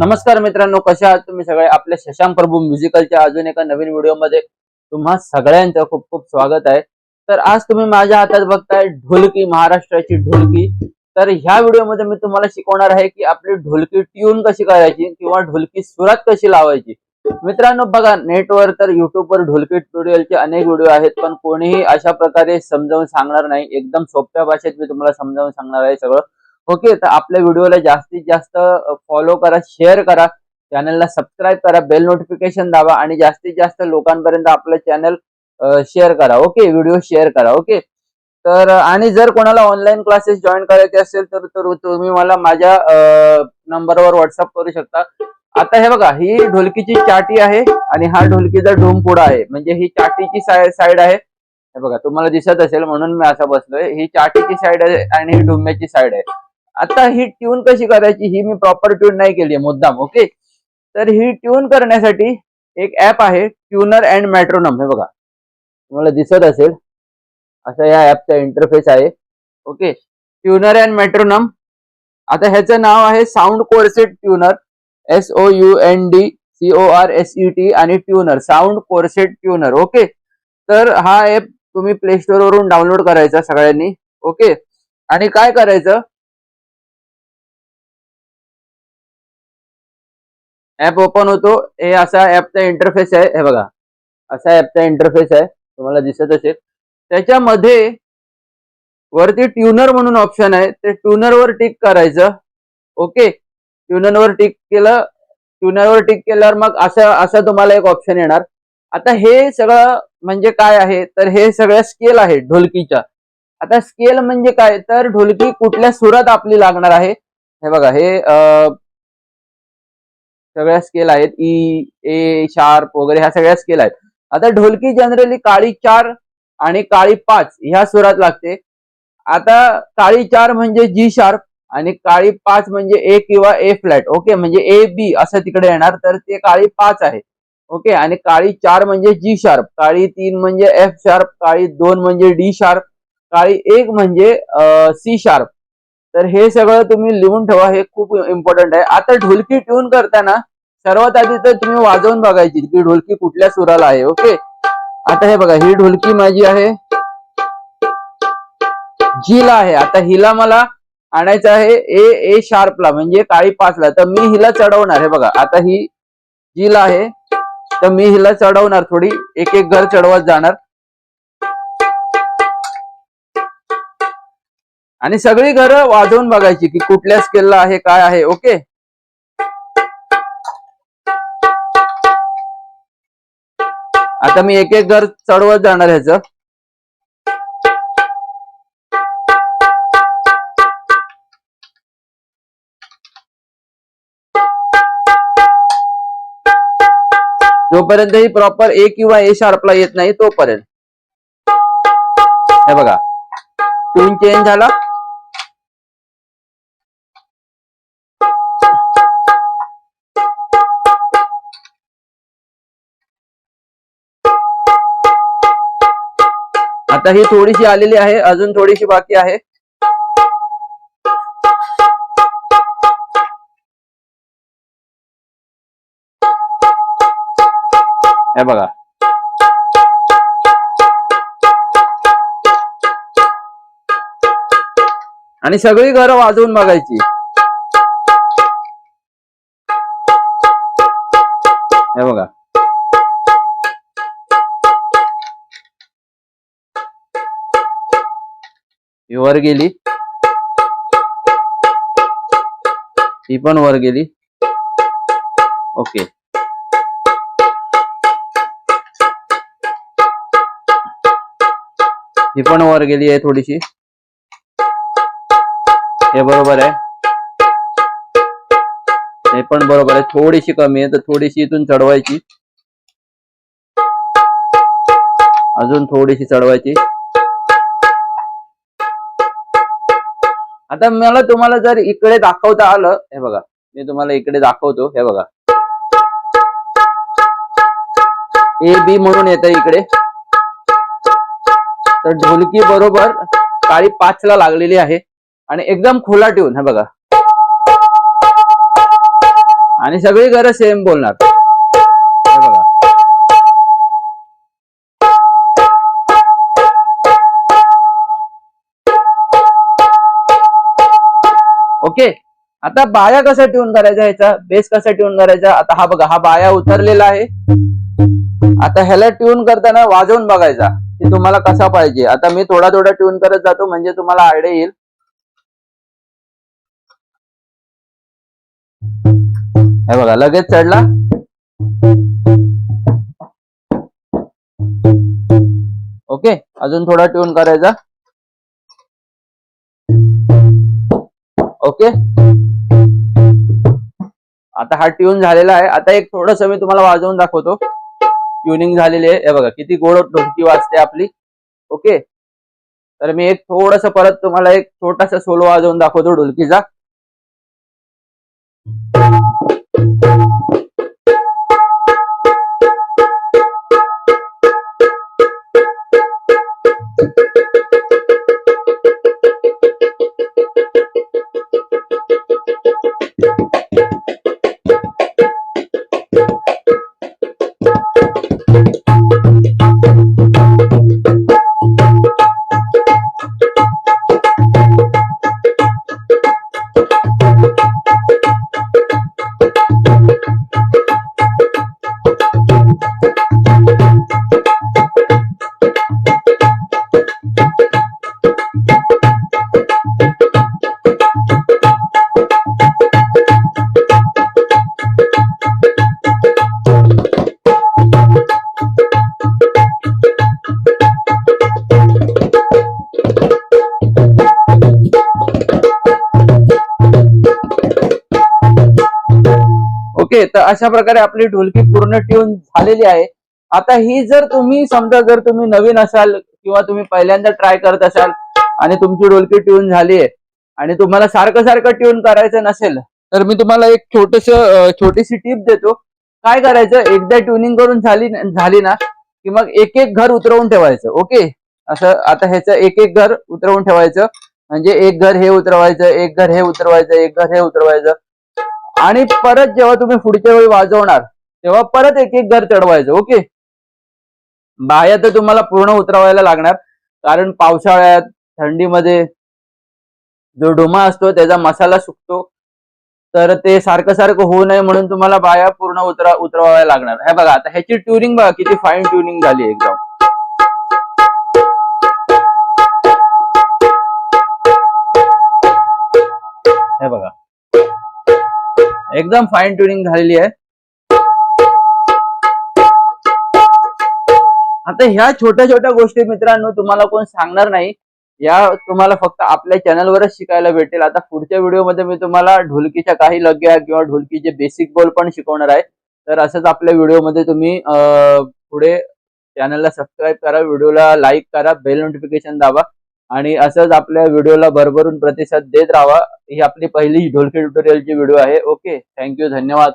नमस्कार मित्रांनो, कशा आहात तुम्ही सगळे? आपल्या शशांक प्रभू म्युझिकलच्या अजून एका नवीन व्हिडिओ मध्ये तुम्हा सगळ्यांचं खूप खूप स्वागत आहे। तर आज तुम्ही माझ्या हातात बघताय ढोलकी, महाराष्ट्राची ढोलकी। तर ह्या व्हिडिओ मध्ये मी तुम्हाला शिकवणार आहे की आपली ढोलकी ट्यून कशी करायची किंवा ढोलकी सुरात कशी लावायची। मित्रांनो बघा, नेटवर तर युट्यूब वर ढोलकी ट्युटोरियलचे अनेक व्हिडिओ आहेत, पण कोणीही अशा प्रकारे समजावून सांगणार नाही। एकदम सोप्या भाषेत मी तुम्हाला समजावून सांगणार आहे सगळं। ओके, तर आपल्या व्हिडिओला जास्तीत जास्त फॉलो करा, शेअर करा, चॅनलला सबस्क्राईब करा, बेल नोटिफिकेशन दाबा आणि जास्तीत जास्त लोकांपर्यंत आपलं चॅनल शेअर करा। ओके, व्हिडिओ शेअर करा। ओके, तर आणि जर कोणाला ऑनलाईन क्लासेस जॉईन करायचे असेल तर तुम्ही मला माझ्या नंबरवर व्हॉट्सअप करू शकता। आता हे बघा, ही ढोलकीची चाटी आहे आणि हा ढोलकीचा ढुमपुडा आहे, म्हणजे ही चाटीची साईड आहे। हे बघा, तुम्हाला दिसत असेल म्हणून मी असा बसलोय। ही चाटीची साईड आहे आणि ही ढुम्याची साईड आहे। आता ही ट्यून कशी करायची, ही मी प्रॉपर ट्यून नाही केली आहे मुद्दाम। ओके, तर ही ट्यून करण्यासाठी एक ऍप आहे, ट्यूनर अँड मेट्रोनम। हे बघा, तुम्हाला दिसत असेल असा या ऍपचा इंटरफेस आहे। Okay, tuner and metronome. आता ह्याचं नाव आहे साऊंड कोरसेट ट्यूनर, SOUND CORSET आणि ट्यूनर, साऊंड कोरसेट ट्यूनर। ओके, तर हा ऍप तुम्ही प्ले स्टोर वरून डाउनलोड करायचा सगळ्यांनी। ओके, आणि काय करायचं, ऍप ओपन होतो, हे असा ऍपचा इंटरफेस आहे। हे बघा, असा ऍपचा इंटरफेस आहे, तुम्हाला दिसत असेल। त्याच्यामध्ये वरती ट्यूनर म्हणून ऑप्शन आहे, ते ट्यूनर वर टिक करायचं। ओके, ट्यूनर टिक केल्यावर मग असं तुम्हाला एक ऑप्शन येणार। आता हे सगळं म्हणजे काय आहे, तर हे सगळ्या स्केल आहे ढोलकीच्या। आता स्केल म्हणजे काय, तर ढोलकी कुठल्या सुरात आपली लागणार आहे। हे बघा, हे सगळ्या स्केल आहेत, ई, ए शार्प वगैरे ह्या सगळ्या स्केल आहेत। आता ढोलकी जनरली काळी 4 आणि काळी 5 ह्या सुरात लागते। आता काळी 4 म्हणजे जी शार्प आणि काळी 5 म्हणजे ए किंवा ए फ्लॅट। ओके, म्हणजे ए बी असं तिकडे येणार, तर ते काळी 5 आहे। ओके, आणि काळी 4 म्हणजे जी शार्प, काळी 3 म्हणजे एफ शार्प, काळी 2 म्हणजे डी शार्प, काळी 1 म्हणजे सी शार्प। तर हे सगळं तुम्ही लिहून ठेवा, हे खूप इम्पॉर्टंट आहे। आता ढोलकी ट्यून करताना सर्वात आधी तर तुम्ही वाजवून बघायची की ढोलकी कुठल्या सुराला आहे। ओके, आता हे बघा, ही ढोलकी माझी आहे जी ला आहे। आता हिला मला आणायचं आहे ए शार्पला, म्हणजे काळी 5 ला, तर मी हिला चढवणार। हे बघा, आता ही जी ला आहे, तर मी हिला चढवणार, थोडी एक एक घर चढवत जाणार आणि सगळी घरं वाजवून बघायची की कुठल्या स्केलला आहे, काय आहे। ओके, आता मी एक एक घर चढवत जाणार ह्याचं। जोपर्यंत ही प्रॉपर ए किंवा ए शार्पला येत नाही तोपर्यंत। हे बघा, ट्यून चेंज झाला। आता ही थोडीशी आलेली आहे, अजून थोडीशी बाकी आहे। हे बघा, आणि सगळी घरं वाजवून बघायची। हे बघा, ही वर गेली, ही पण वर गेली। ओके, ही पण वर गेली आहे थोडीशी, हे बरोबर आहे, हे पण बरोबर आहे, थोडीशी कमी आहे, तर थोडीशी इथून चढवायची, अजून थोडीशी चढवायची. आता मला तुम्हाला जर इकडे दाखवता आलं, हे बघा मी तुम्हाला इकडे दाखवतो, हे बघा ए बी म्हणून येतं इकडे, तर ढोलकी बरोबर काळी 5 ला लागलेली आहे आणि एकदम खुला ट्यून, हे बघा, आणि सगळी घरं सेम बोलणार, हे बघा. ओके, आता बाया कसा ट्यून करायचा, ह्याचा बेस कसा ट्यून करायचा. आता हा बघा, हा बाया उतरलेला आहे. आता ह्याला ट्यून करताना वाजवून बघायचा की तुम्हाला कसा पाहिजे. आता मी थोडा थोडा ट्यून करत जातो म्हणजे तुम्हाला आयडिया येईल. हे बघा लगेच चढला. ओके, अजून थोडा ट्यून करायचा. ओके, आता हा ट्यून झालेला आहे. आता एक थोडस मी तुम्हाला वाजवून दाखवतो. ट्युनिंग झालेली आहे, हे बघा किती गोड ढोलकी वाजते आपली. ओके, तर मी एक थोडस परत तुम्हाला एक छोटासा सोलो वाजवून दाखवतो ढोलकीचा. ओके, तर अशा प्रकारे आपली ढोलकी पूर्ण ट्यून झालेली आहे. आता ही जर तुम्ही समजा जर तुम्ही नवीन असाल किंवा तुम्ही पहिल्यांदा ट्राय करत असाल आणि तुमची ढोलकी ट्यून झाली आहे आणि तुम्हाला सारखं सारखं ट्यून करायचं नसेल, तर मी तुम्हाला एक छोटीशी टिप देतो. काय करायचं, एकदा ट्युनिंग करून झाली ना की मग एक एक घर उतरवून ठेवायचं. ओके, असं आता ह्याचं एक एक घर उतरवून ठेवायचं, म्हणजे एक घर हे उतरवायचं, एक घर हे उतरवायचं, एक घर हे उतरवायचं, आणि परत जेव्हा तुम्ही पुढच्या वेळी वाजवणार तेव्हा परत एक एक घर चढवायचं. ओके, बाया तर तुम्हाला पूर्ण उतरवायला लागणार, कारण पावसाळ्यात थंडीमध्ये जो डोमा असतो त्याचा मसाला सुकतो, तर ते सारखं सारखं होऊ नये म्हणून तुम्हाला बाया पूर्ण उतरवायला लागणार. हे बघा, आता ह्याची ट्युनिंग बघा किती फाईन ट्युनिंग झाली एकदम. हे बघा एकदम फाईन ट्युनिंग झालेली आहे. आता ह्या छोट्या छोट्या गोष्टी मित्रांनो तुम्हाला कोण सांगणार नाही, या तुम्हाला फक्त आपल्या चॅनलवरच शिकायला भेटेल. आता पुढच्या व्हिडिओमध्ये मी तुम्हाला ढोलकीच्या काही लग्या किंवा ढोलकीचे बेसिक बोल पण शिकवणार आहे. तर असंच आपल्या व्हिडिओमध्ये तुम्ही पुढे चॅनलला सबस्क्राईब करा, व्हिडिओला लाईक करा, बेल नोटिफिकेशन दाबा आणि असंच आपल्या व्हिडिओला भरभरून प्रतिसाद देत राहा. ही आपली पहिली ढोलकी ट्युटोरियलची व्हिडिओ आहे. ओके, थँक्यू, धन्यवाद.